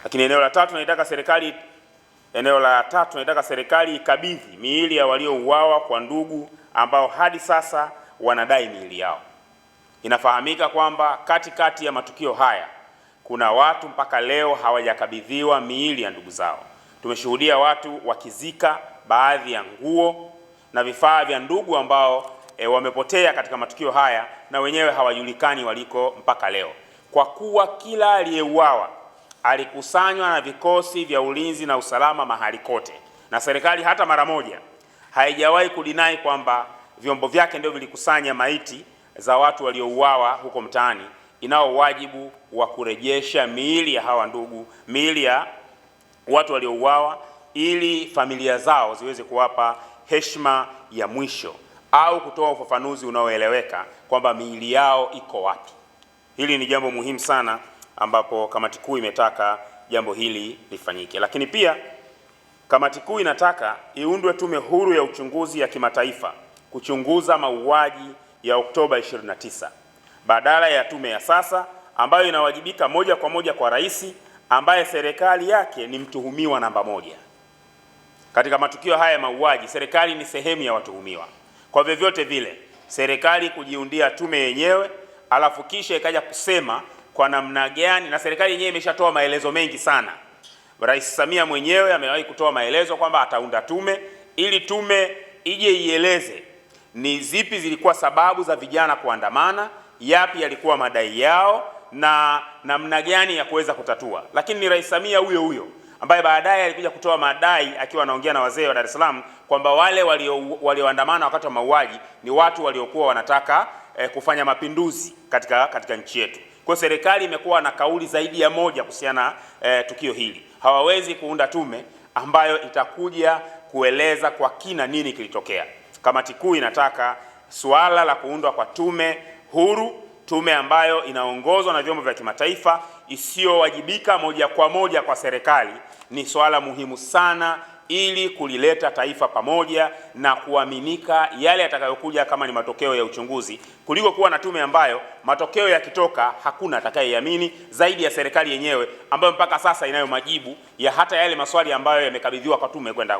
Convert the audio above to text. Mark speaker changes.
Speaker 1: Lakini eneo la tatu naitaka serikali ikabidhi miili ya waliouawa kwa ndugu ambao hadi sasa wanadai miili yao. Inafahamika kwamba katikati ya matukio haya kuna watu mpaka leo hawajakabidhiwa miili ya ndugu zao. Tumeshuhudia watu wakizika baadhi ya nguo na vifaa vya ndugu ambao wamepotea katika matukio haya na wenyewe hawajulikani waliko mpaka leo. Kwa kuwa kila aliyeuawa alikusanywa na vikosi vya ulinzi na usalama mahali kote, na serikali hata mara moja haijawahi kudinai kwamba vyombo vyake ndio vilikusanya maiti za watu waliouawa huko mtaani, inao wajibu wa kurejesha miili ya hawa ndugu, miili ya watu waliouawa, ili familia zao ziweze kuwapa heshima ya mwisho au kutoa ufafanuzi unaoeleweka kwamba miili yao iko wapi. Hili ni jambo muhimu sana ambapo kamati kuu imetaka jambo hili lifanyike. Lakini pia kamati kuu inataka iundwe tume huru ya uchunguzi ya kimataifa kuchunguza mauaji ya Oktoba 29 badala ya tume ya sasa ambayo inawajibika moja kwa moja kwa rais ambaye serikali yake ni mtuhumiwa namba moja. Katika matukio haya ya mauaji, serikali ni sehemu ya watuhumiwa. Kwa vyovyote vile, serikali kujiundia tume yenyewe alafu kisha ikaja kusema kwa namna gani, na serikali yenyewe imeshatoa maelezo mengi sana. Rais Samia mwenyewe amewahi kutoa maelezo kwamba ataunda tume ili tume ije ieleze ni zipi zilikuwa sababu za vijana kuandamana, yapi yalikuwa madai yao na namna gani ya kuweza kutatua. Lakini ni Rais Samia huyo huyo ambaye baadaye alikuja kutoa madai akiwa anaongea na wazee wa Dar es Salaam kwamba wale walioandamana wakati wa mauaji ni watu waliokuwa wanataka kufanya mapinduzi katika nchi yetu. Kwa serikali imekuwa na kauli zaidi ya moja kuhusiana tukio hili. Hawawezi kuunda tume ambayo itakuja kueleza kwa kina nini kilitokea. Kamati kuu inataka suala la kuundwa kwa tume huru, tume ambayo inaongozwa na vyombo vya kimataifa, isiyowajibika moja kwa moja kwa serikali, ni swala muhimu sana ili kulileta taifa pamoja na kuaminika yale yatakayokuja kama ni matokeo ya uchunguzi, kuliko kuwa na tume ambayo matokeo yakitoka hakuna atakayeamini zaidi ya serikali yenyewe ambayo mpaka sasa inayo majibu ya hata yale maswali ambayo yamekabidhiwa kwa tume kwenda